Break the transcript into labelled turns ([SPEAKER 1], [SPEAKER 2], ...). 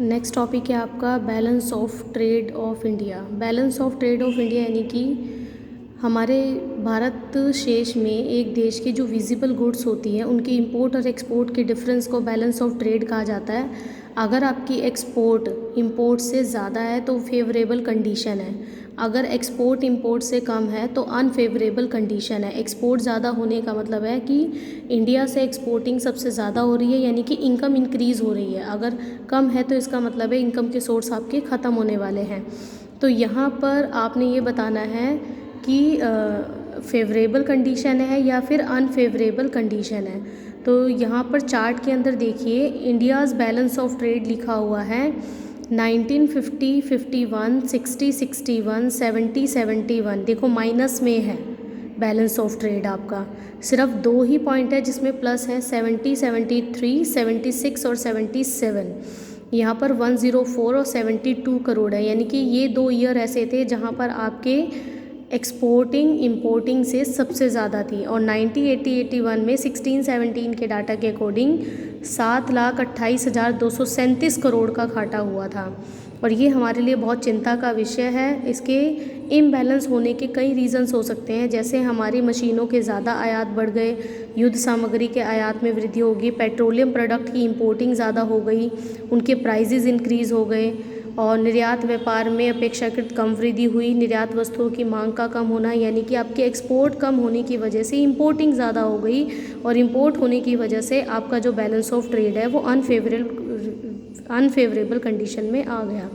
[SPEAKER 1] Next topic है आपका balance of trade off India. Balance of trade off India यानी कि हमारे भारत शेष में एक देश की जो विजिबल गुड्स होती हैं उनकी इंपोर्ट और एक्सपोर्ट के डिफरेंस को बैलेंस ऑफ ट्रेड कहा जाता है। अगर आपकी एक्सपोर्ट इंपोर्ट से ज़्यादा है तो फेवरेबल कंडीशन है, अगर एक्सपोर्ट इंपोर्ट से कम है तो अनफेवरेबल कंडीशन है। एक्सपोर्ट ज़्यादा होने का मतलब है कि इंडिया से एक्सपोर्टिंग सबसे ज़्यादा हो रही है, यानी कि इनकम इंक्रीज़ हो रही है। अगर कम है तो इसका मतलब है इनकम के सोर्स आपके ख़त्म होने वाले हैं। तो यहाँ पर आपने ये बताना है कि फेवरेबल कंडीशन है या फिर अनफेवरेबल कंडीशन है। तो यहाँ पर चार्ट के अंदर देखिए इंडियाज़ बैलेंस ऑफ ट्रेड लिखा हुआ है 1950, 51, 60, 61, 70, 71। देखो माइनस में है बैलेंस ऑफ ट्रेड आपका, सिर्फ 2 ही पॉइंट है जिसमें प्लस है 70, 73, 76 और 77। यहाँ पर 104 और 72 करोड़ है, यानी कि ये 2 ईयर ऐसे थे जहाँ पर आपके एक्सपोर्टिंग इंपोर्टिंग से सबसे ज़्यादा थी। और 90, 80, 81 में 16, 17 के डाटा के अकॉर्डिंग 7,28,237 करोड़ का घाटा हुआ था। और ये हमारे लिए बहुत चिंता का विषय है। इसके इम्बैलेंस होने के कई रीज़न्स हो सकते हैं, जैसे हमारी मशीनों के ज़्यादा आयात बढ़ गए, युद्ध सामग्री के आयात में वृद्धि होगी, पेट्रोलियम प्रोडक्ट की इंपोर्टिंग ज़्यादा हो गई, उनके प्राइजेज़ इंक्रीज़ हो गए, और निर्यात व्यापार में अपेक्षाकृत कम वृद्धि हुई। निर्यात वस्तुओं की मांग का कम होना, यानी कि आपके एक्सपोर्ट कम होने की वजह से इंपोर्टिंग ज़्यादा हो गई, और इंपोर्ट होने की वजह से आपका जो बैलेंस ऑफ ट्रेड है वो अनफेवरेबल कंडीशन में आ गया।